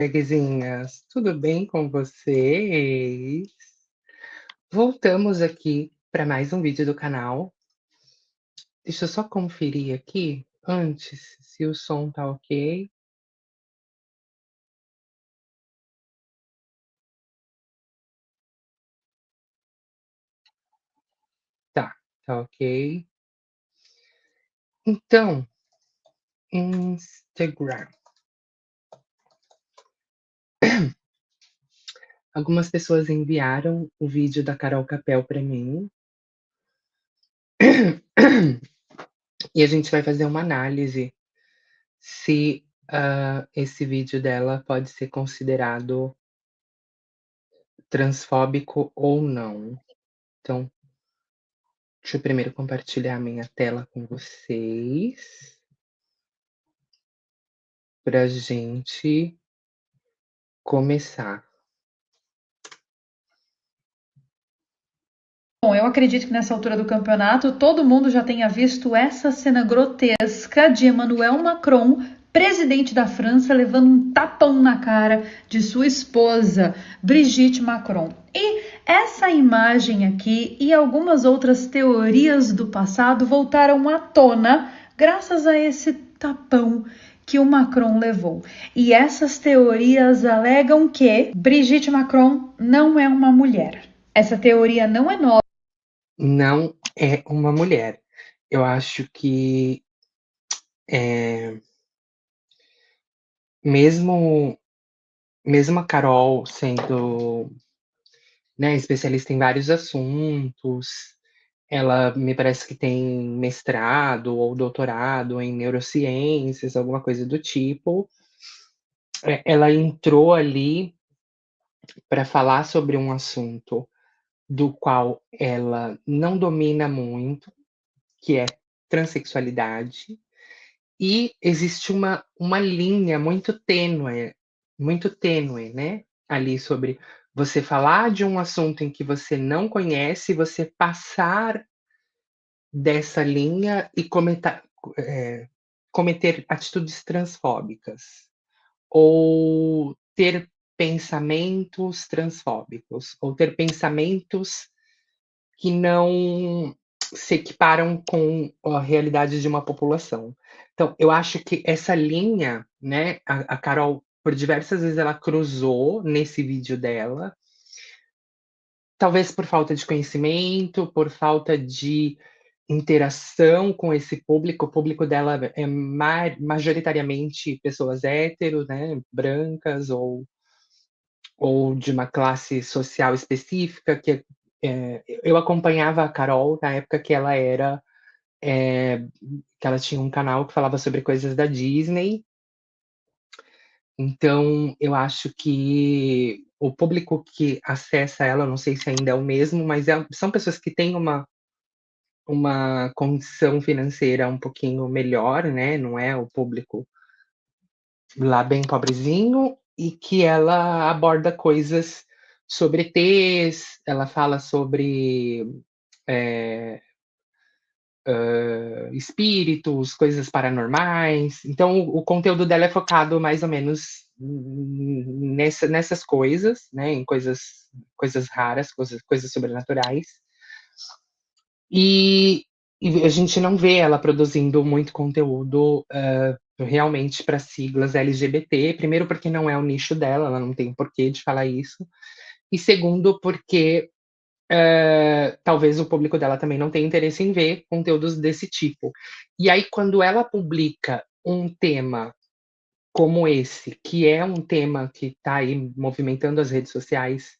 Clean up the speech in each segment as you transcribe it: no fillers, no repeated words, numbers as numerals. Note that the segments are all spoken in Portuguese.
Coleguinhas, tudo bem com vocês? Voltamos aqui para mais um vídeo do canal. Deixa eu só conferir aqui antes se o som tá ok. Tá ok. Então, Instagram. Algumas pessoas enviaram o vídeo da Carol Capel para mim. E a gente vai fazer uma análise se esse vídeo dela pode ser considerado transfóbico ou não. Então, deixa eu primeiro compartilhar a minha tela com vocês, pra gente começar. Bom, eu acredito que nessa altura do campeonato todo mundo já tenha visto essa cena grotesca de Emmanuel Macron, presidente da França, levando um tapão na cara de sua esposa, Brigitte Macron. E essa imagem aqui e algumas outras teorias do passado voltaram à tona graças a esse tapão que o Macron levou. E essas teorias alegam que Brigitte Macron não é uma mulher. Essa teoria não é nova. Não é uma mulher. Eu acho que, mesmo mesmo a Carol sendo, né, especialista em vários assuntos, ela me parece que tem mestrado ou doutorado em neurociências, alguma coisa do tipo. Ela entrou ali para falar sobre um assunto do qual ela não domina muito, que é transexualidade, e existe uma linha muito tênue, né, ali sobre você falar de um assunto em que você não conhece, você passar dessa linha e cometer atitudes transfóbicas, ou ter pensamentos transfóbicos, ou ter pensamentos que não se equiparam com a realidade de uma população. Então, eu acho que essa linha, né, a Carol, por diversas vezes, ela cruzou nesse vídeo dela, talvez por falta de conhecimento, por falta de interação com esse público. O público dela é majoritariamente pessoas hétero, né, brancas ou de uma classe social específica, eu acompanhava a Carol na época que ela era, que ela tinha um canal que falava sobre coisas da Disney. Então eu acho que o público que acessa ela, não sei se ainda é o mesmo, mas são pessoas que têm uma condição financeira um pouquinho melhor, né, não é o público lá bem pobrezinho, e que ela aborda coisas sobre ETs, ela fala sobre, eh, espíritos, coisas paranormais. Então o conteúdo dela é focado mais ou menos nessas coisas, né, em coisas raras, coisas sobrenaturais. E a gente não vê ela produzindo muito conteúdo, realmente para siglas LGBT, primeiro porque não é o nicho dela, ela não tem porquê de falar isso, e segundo porque, talvez o público dela também não tenha interesse em ver conteúdos desse tipo. E aí quando ela publica um tema como esse, que é um tema que está aí movimentando as redes sociais,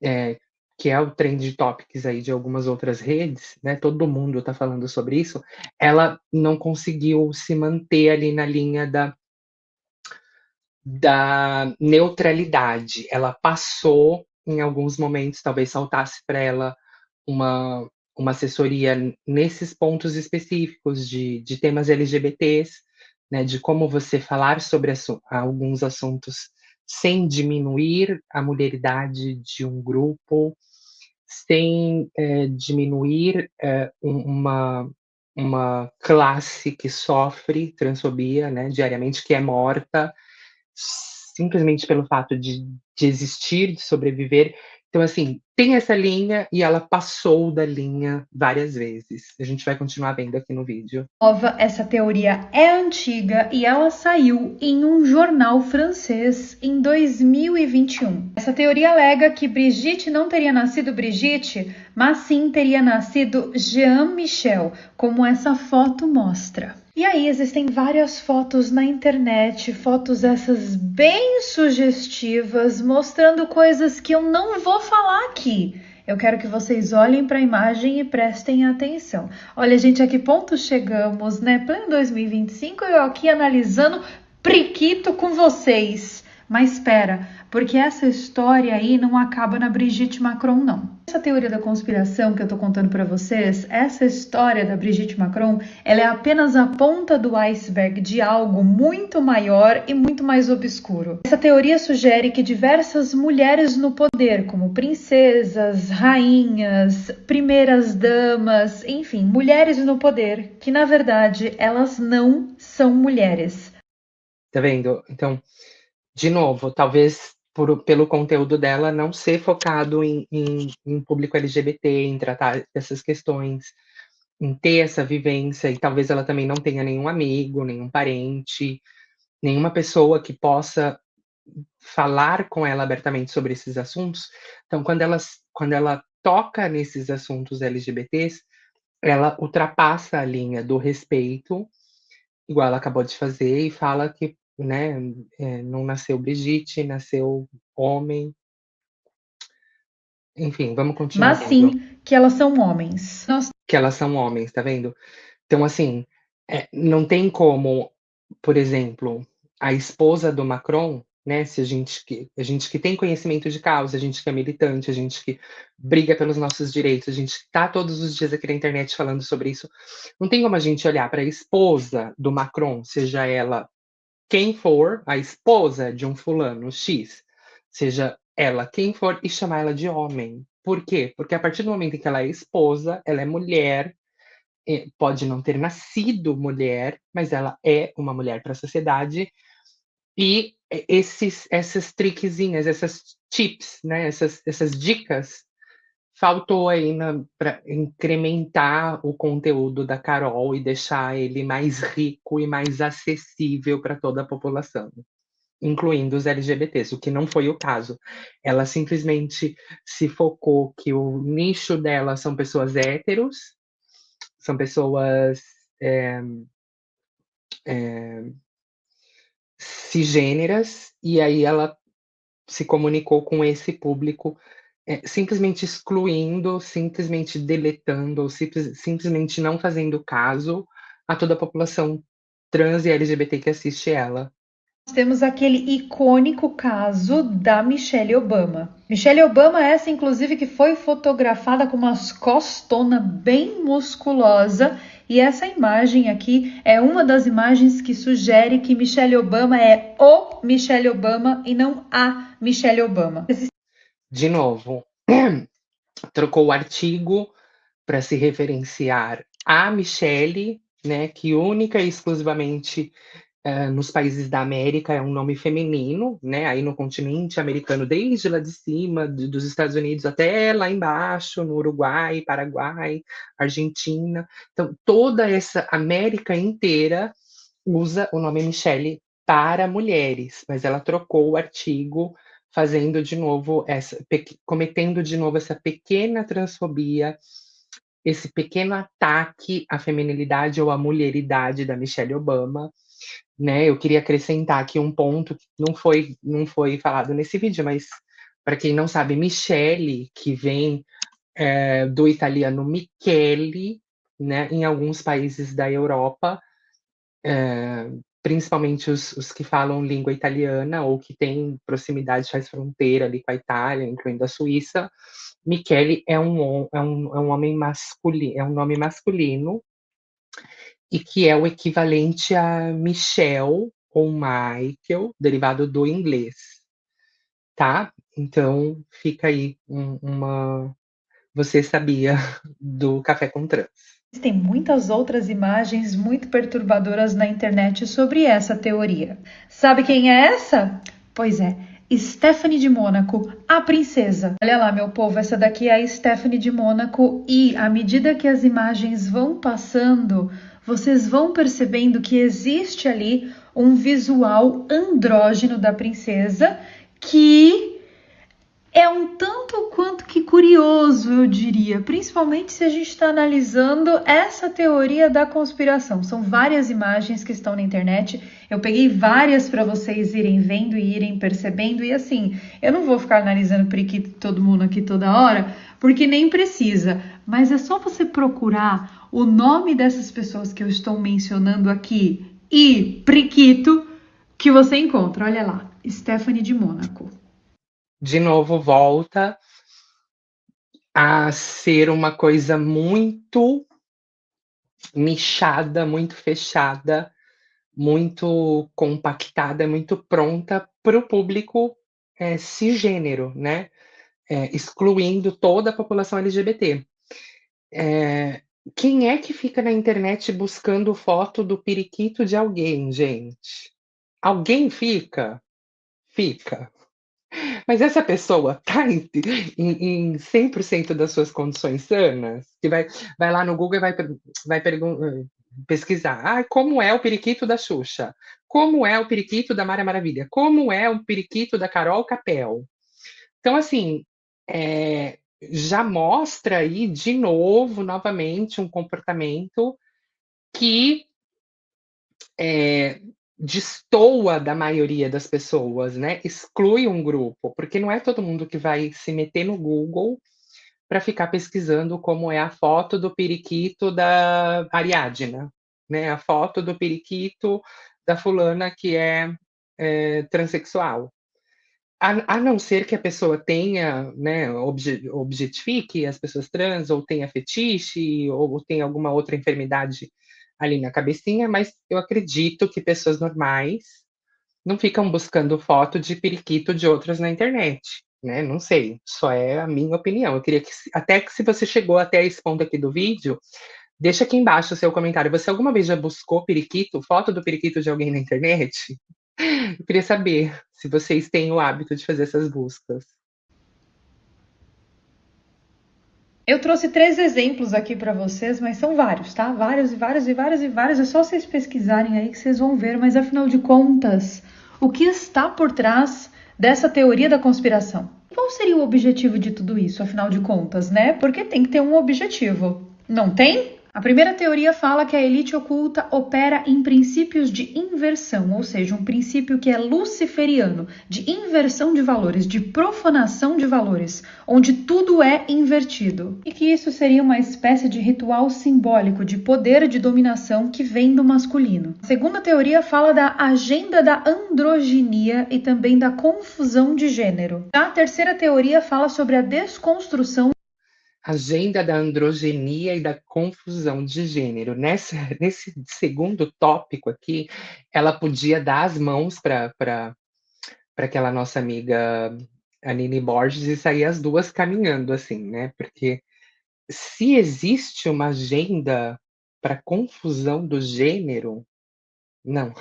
é, que é o trend topics aí de algumas outras redes, né, todo mundo está falando sobre isso, ela não conseguiu se manter ali na linha da neutralidade. Ela passou em alguns momentos, talvez saltasse para ela uma assessoria nesses pontos específicos de temas LGBTs, né, de como você falar sobre alguns assuntos sem diminuir a mulheridade de um grupo, sem diminuir uma classe que sofre transfobia, né, diariamente, que é morta, simplesmente pelo fato de existir, de sobreviver. Então, assim, tem essa linha e ela passou da linha várias vezes. A gente vai continuar vendo aqui no vídeo. Essa teoria é antiga e ela saiu em um jornal francês em 2021. Essa teoria alega que Brigitte não teria nascido Brigitte, mas sim teria nascido Jean Michel, como essa foto mostra. E aí existem várias fotos na internet, fotos essas bem sugestivas, mostrando coisas que eu não vou falar aqui. Eu quero que vocês olhem para a imagem e prestem atenção. Olha, gente, a que ponto chegamos, né? Pleno 2025, eu aqui analisando priquito com vocês. Mas espera, porque essa história aí não acaba na Brigitte Macron, não. Essa teoria da conspiração que eu tô contando para vocês, essa história da Brigitte Macron, ela é apenas a ponta do iceberg de algo muito maior e muito mais obscuro. Essa teoria sugere que diversas mulheres no poder, como princesas, rainhas, primeiras damas, enfim, mulheres no poder, que na verdade elas não são mulheres. Tá vendo? Então, de novo, talvez pelo conteúdo dela não ser focado em público LGBT, em tratar essas questões, em ter essa vivência, e talvez ela também não tenha nenhum amigo, nenhum parente, nenhuma pessoa que possa falar com ela abertamente sobre esses assuntos. Então, quando ela toca nesses assuntos LGBTs, ela ultrapassa a linha do respeito, igual ela acabou de fazer, e fala que, né, não nasceu Brigitte, nasceu homem. Enfim, vamos continuar Mas vendo. sim que elas são homens. Que elas são homens, tá vendo? Então, assim, não tem como, por exemplo, a esposa do Macron, né, se a gente que tem conhecimento de causa, a gente que é militante, a gente que briga pelos nossos direitos, a gente tá todos os dias aqui na internet falando sobre isso, não tem como a gente olhar para a esposa do Macron, seja ela quem for, a esposa de um fulano X, seja ela quem for, e chamar ela de homem. Por quê? Porque a partir do momento em que ela é esposa, ela é mulher, pode não ter nascido mulher, mas ela é uma mulher para a sociedade. E essas trickzinhas, essas tips, né, essas dicas, faltou aí para incrementar o conteúdo da Carol e deixar ele mais rico e mais acessível para toda a população, incluindo os LGBTs, o que não foi o caso. Ela simplesmente se focou que o nicho dela são pessoas héteros, são pessoas cisgêneras, e aí ela se comunicou com esse público, simplesmente excluindo, simplesmente deletando, ou simplesmente não fazendo caso a toda a população trans e LGBT que assiste ela. Temos aquele icônico caso da Michelle Obama. Michelle Obama, essa inclusive que foi fotografada com umas costona bem musculosa, e essa imagem aqui é uma das imagens que sugere que Michelle Obama é o Michelle Obama e não a Michelle Obama. De novo, trocou o artigo para se referenciar a Michelle, né, que única e exclusivamente nos países da América é um nome feminino, né? Aí no continente americano, desde lá de cima, dos Estados Unidos até lá embaixo, no Uruguai, Paraguai, Argentina. Então, toda essa América inteira usa o nome Michelle para mulheres, mas ela trocou o artigo, fazendo de novo cometendo de novo essa pequena transfobia, esse pequeno ataque à feminilidade ou à mulheridade da Michelle Obama, né? Eu queria acrescentar aqui um ponto que não foi falado nesse vídeo, mas para quem não sabe, Michele, que vem do italiano Michele, né? Em alguns países da Europa, principalmente os que falam língua italiana ou que têm proximidade, faz fronteira ali com a Itália, incluindo a Suíça, Michele é um homem masculino, é um nome masculino, e que é o equivalente a Michel ou Michael, derivado do inglês, tá? Então fica aí uma você sabia do Café com Trans. Existem muitas outras imagens muito perturbadoras na internet sobre essa teoria. Sabe quem é essa? Pois é, Stephanie de Mônaco, a princesa. Olha lá, meu povo, essa daqui é a Stephanie de Mônaco e à medida que as imagens vão passando, vocês vão percebendo que existe ali um visual andrógeno da princesa que é um tanto quanto que curioso, eu diria, principalmente se a gente está analisando essa teoria da conspiração. São várias imagens que estão na internet, eu peguei várias para vocês irem vendo e irem percebendo, e assim, eu não vou ficar analisando periquito de todo mundo aqui toda hora, porque nem precisa, mas é só você procurar o nome dessas pessoas que eu estou mencionando aqui e periquito que você encontra. Olha lá, Stephanie de Mônaco. De novo, volta a ser uma coisa muito nichada, muito fechada, muito compactada, muito pronta para o público cisgênero, né? Excluindo toda a população LGBT. Quem é que fica na internet buscando foto do periquito de alguém, gente? Alguém fica? Fica. Mas essa pessoa tá em 100% das suas condições sanas? Que vai lá no Google e vai pesquisar: "Ai, como é o periquito da Xuxa? Como é o periquito da Mara Maravilha? Como é o periquito da Carol Capel?". Então, assim, já mostra aí, de novo, novamente, um comportamento que destoa da maioria das pessoas, né? Exclui um grupo, porque não é todo mundo que vai se meter no Google para ficar pesquisando como é a foto do periquito da Ariadna, né? A foto do periquito da fulana que é transexual. A não ser que a pessoa tenha, né, objetifique as pessoas trans, ou tenha fetiche, ou tenha alguma outra enfermidade ali na cabecinha, mas eu acredito que pessoas normais não ficam buscando foto de periquito de outras na internet, né? Não sei, só é a minha opinião. Eu queria que, até que se você chegou até esse ponto aqui do vídeo, deixa aqui embaixo o seu comentário. Você alguma vez já buscou periquito, foto do periquito de alguém na internet? Eu queria saber se vocês têm o hábito de fazer essas buscas. Eu trouxe 3 exemplos aqui para vocês, mas são vários, tá? Vários e vários e vários e vários. É só vocês pesquisarem aí que vocês vão ver. Mas afinal de contas, o que está por trás dessa teoria da conspiração? Qual seria o objetivo de tudo isso, afinal de contas, né? Porque tem que ter um objetivo. Não tem? A primeira teoria fala que a elite oculta opera em princípios de inversão, ou seja, um princípio que é luciferiano, de inversão de valores, de profanação de valores, onde tudo é invertido. E que isso seria uma espécie de ritual simbólico de poder e de dominação que vem do masculino. A segunda teoria fala da agenda da androginia e também da confusão de gênero. A terceira teoria fala sobre a desconstrução Agenda da androgenia e da confusão de gênero. Nesse segundo tópico aqui, ela podia dar as mãos para aquela nossa amiga Aline Borges e sair as duas caminhando, assim, né? Porque se existe uma agenda para confusão do gênero, não.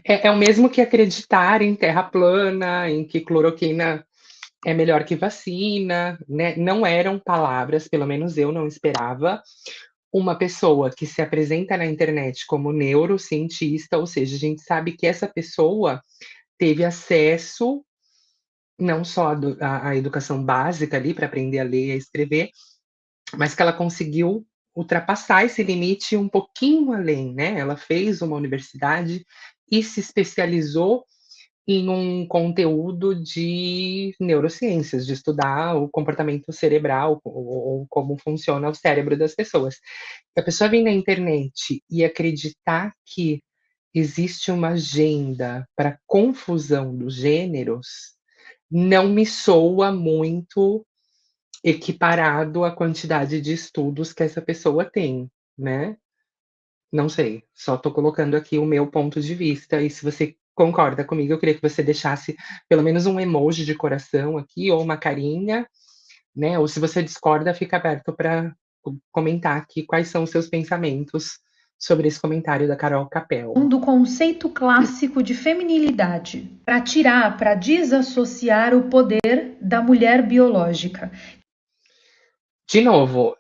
É o mesmo que acreditar em terra plana, em que cloroquina é melhor que vacina, né? Não eram palavras, pelo menos eu não esperava, uma pessoa que se apresenta na internet como neurocientista, ou seja, a gente sabe que essa pessoa teve acesso não só à educação básica ali para aprender a ler e a escrever, mas que ela conseguiu ultrapassar esse limite um pouquinho além, né? Ela fez uma universidade e se especializou em um conteúdo de neurociências, de estudar o comportamento cerebral ou como funciona o cérebro das pessoas. A pessoa vir na internet e acreditar que existe uma agenda para confusão dos gêneros, não me soa muito equiparado à quantidade de estudos que essa pessoa tem, né? Não sei, só estou colocando aqui o meu ponto de vista, e se você concorda comigo, eu queria que você deixasse pelo menos um emoji de coração aqui, ou uma carinha, né? Ou se você discorda, fica aberto para comentar aqui quais são os seus pensamentos sobre esse comentário da Carol Capel. Do conceito clássico de feminilidade, para tirar, para desassociar o poder da mulher biológica. De novo,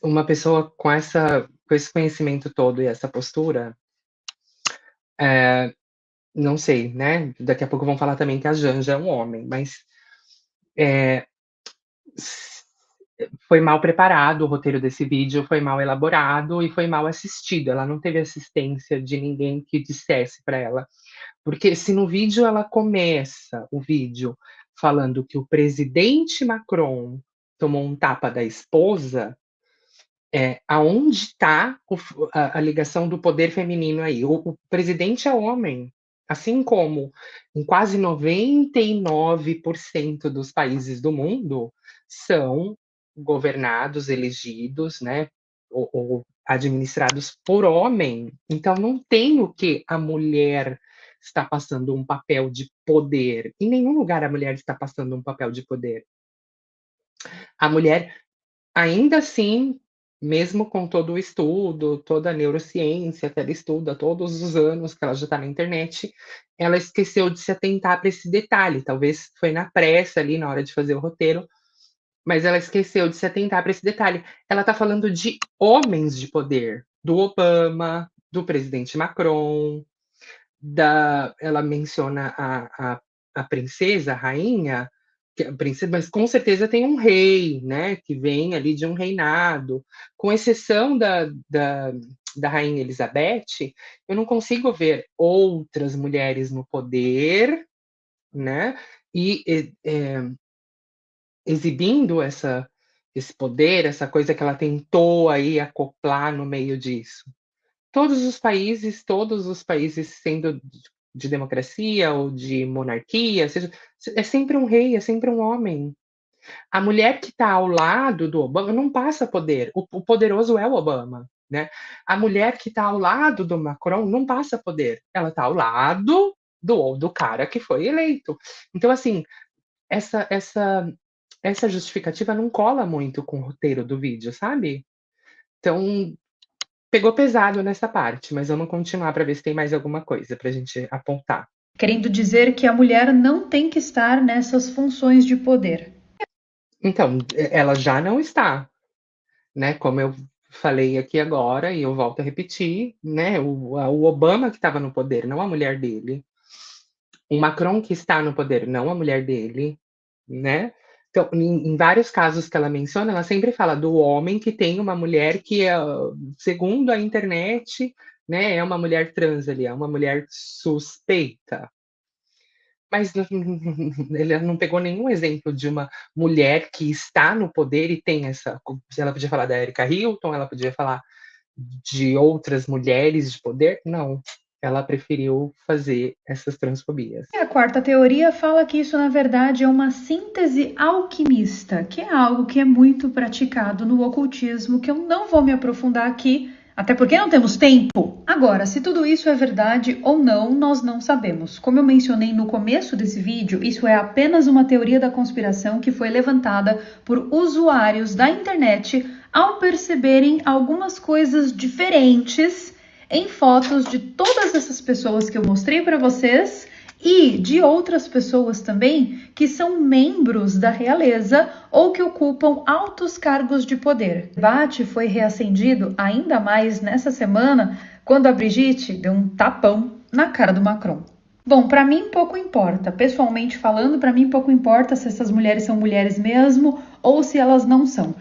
uma pessoa com esse conhecimento todo e essa postura, não sei, né? Daqui a pouco vão falar também que a Janja é um homem, mas foi mal preparado o roteiro desse vídeo, foi mal elaborado e foi mal assistido. Ela não teve assistência de ninguém que dissesse para ela. Porque se no vídeo ela começa o vídeo falando que o presidente Macron tomou um tapa da esposa, aonde está a ligação do poder feminino aí? O presidente é homem, assim como em quase 99% dos países do mundo são governados, elegidos, né, ou administrados por homem. Então não tem o que a mulher está passando um papel de poder. Em nenhum lugar a mulher está passando um papel de poder. A mulher, ainda assim, mesmo com todo o estudo, toda a neurociência que ela estuda, todos os anos que ela já está na internet, ela esqueceu de se atentar para esse detalhe. Talvez foi na pressa ali na hora de fazer o roteiro, mas ela esqueceu de se atentar para esse detalhe. Ela está falando de homens de poder, do Obama, do presidente Macron, ela menciona a princesa, a rainha, a princesa, mas com certeza tem um rei, né, que vem ali de um reinado, com exceção da rainha Elizabeth, eu não consigo ver outras mulheres no poder, né, e exibindo esse poder, essa coisa que ela tentou aí acoplar no meio disso. Todos os países sendo de democracia ou de monarquia, seja, é sempre um rei, é sempre um homem. A mulher que está ao lado do Obama não passa poder, o poderoso é o Obama, né? A mulher que está ao lado do Macron não passa poder, ela está ao lado do cara que foi eleito. Então, assim, essa, essa, essa justificativa não cola muito com o roteiro do vídeo, sabe? Então, pegou pesado nessa parte, mas vamos continuar para ver se tem mais alguma coisa para a gente apontar. Querendo dizer que a mulher não tem que estar nessas funções de poder. Então, ela já não está, né? Como eu falei aqui agora, e eu volto a repetir, né? O Obama que estava no poder, não a mulher dele. O Macron que está no poder, não a mulher dele, né? Então, em vários casos que ela menciona, ela sempre fala do homem que tem uma mulher que, segundo a internet, né, é uma mulher trans ali, é uma mulher suspeita. Mas ele não pegou nenhum exemplo de uma mulher que está no poder e tem essa. Ela podia falar da Erika Hilton, ela podia falar de outras mulheres de poder. Não. Ela preferiu fazer essas transfobias. E a quarta teoria fala que isso, na verdade, é uma síntese alquimista, que é algo que é muito praticado no ocultismo, que eu não vou me aprofundar aqui, até porque não temos tempo. Agora, se tudo isso é verdade ou não, nós não sabemos. Como eu mencionei no começo desse vídeo, isso é apenas uma teoria da conspiração que foi levantada por usuários da internet ao perceberem algumas coisas diferentes em fotos de todas essas pessoas que eu mostrei para vocês e de outras pessoas também que são membros da realeza ou que ocupam altos cargos de poder. O debate foi reacendido ainda mais nessa semana quando a Brigitte deu um tapão na cara do Macron. Bom, para mim pouco importa, pessoalmente falando, para mim pouco importa se essas mulheres são mulheres mesmo ou se elas não são.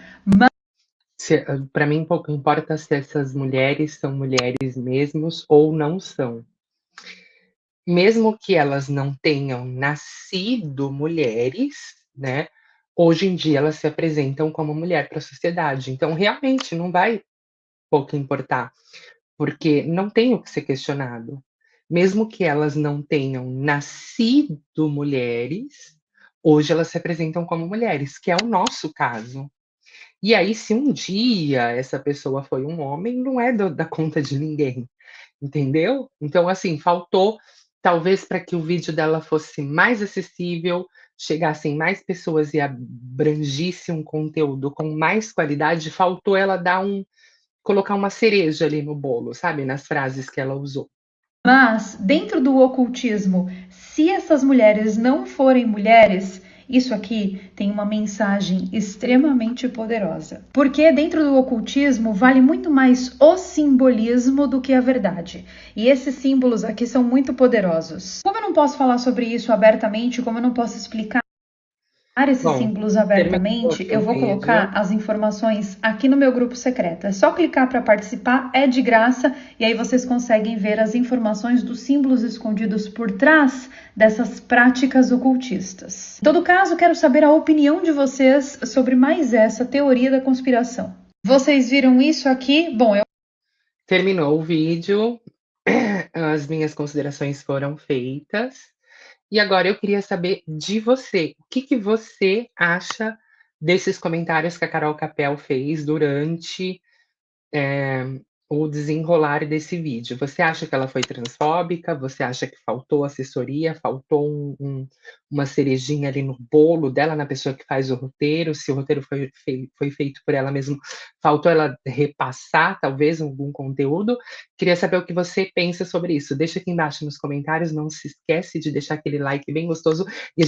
Para mim, pouco importa se essas mulheres são mulheres mesmos ou não são. Mesmo que elas não tenham nascido mulheres, né? Hoje em dia elas se apresentam como mulher para a sociedade. Então, realmente, não vai pouco importar, porque não tem o que ser questionado. Mesmo que elas não tenham nascido mulheres, hoje elas se apresentam como mulheres, que é o nosso caso. E aí, se um dia essa pessoa foi um homem, não é da conta de ninguém, entendeu? Então, assim, faltou, talvez, para que o vídeo dela fosse mais acessível, chegassem mais pessoas e abrangisse um conteúdo com mais qualidade, faltou ela dar colocar uma cereja ali no bolo, sabe, nas frases que ela usou. Mas, dentro do ocultismo, se essas mulheres não forem mulheres, isso aqui tem uma mensagem extremamente poderosa. Porque dentro do ocultismo vale muito mais o simbolismo do que a verdade. E esses símbolos aqui são muito poderosos. Como eu não posso falar sobre isso abertamente, como eu não posso explicar esses Bom, símbolos terminou abertamente, aqui eu o vou colocar vídeo. as informações aqui no meu grupo secreto. É só clicar para participar, é de graça, e aí vocês conseguem ver as informações dos símbolos escondidos por trás dessas práticas ocultistas. Em todo caso, quero saber a opinião de vocês sobre mais essa teoria da conspiração. Vocês viram isso aqui? Bom, Terminou o vídeo, as minhas considerações foram feitas, e agora eu queria saber de você, o que que você acha desses comentários que a Carol Capel fez durante, eh, o desenrolar desse vídeo. Você acha que ela foi transfóbica? Você acha que faltou assessoria, faltou uma cerejinha ali no bolo dela, na pessoa que faz o roteiro? Se o roteiro foi feito por ela mesmo, faltou ela repassar talvez algum conteúdo? Queria saber o que você pensa sobre isso. Deixa aqui embaixo nos comentários, não se esquece de deixar aquele like bem gostoso e a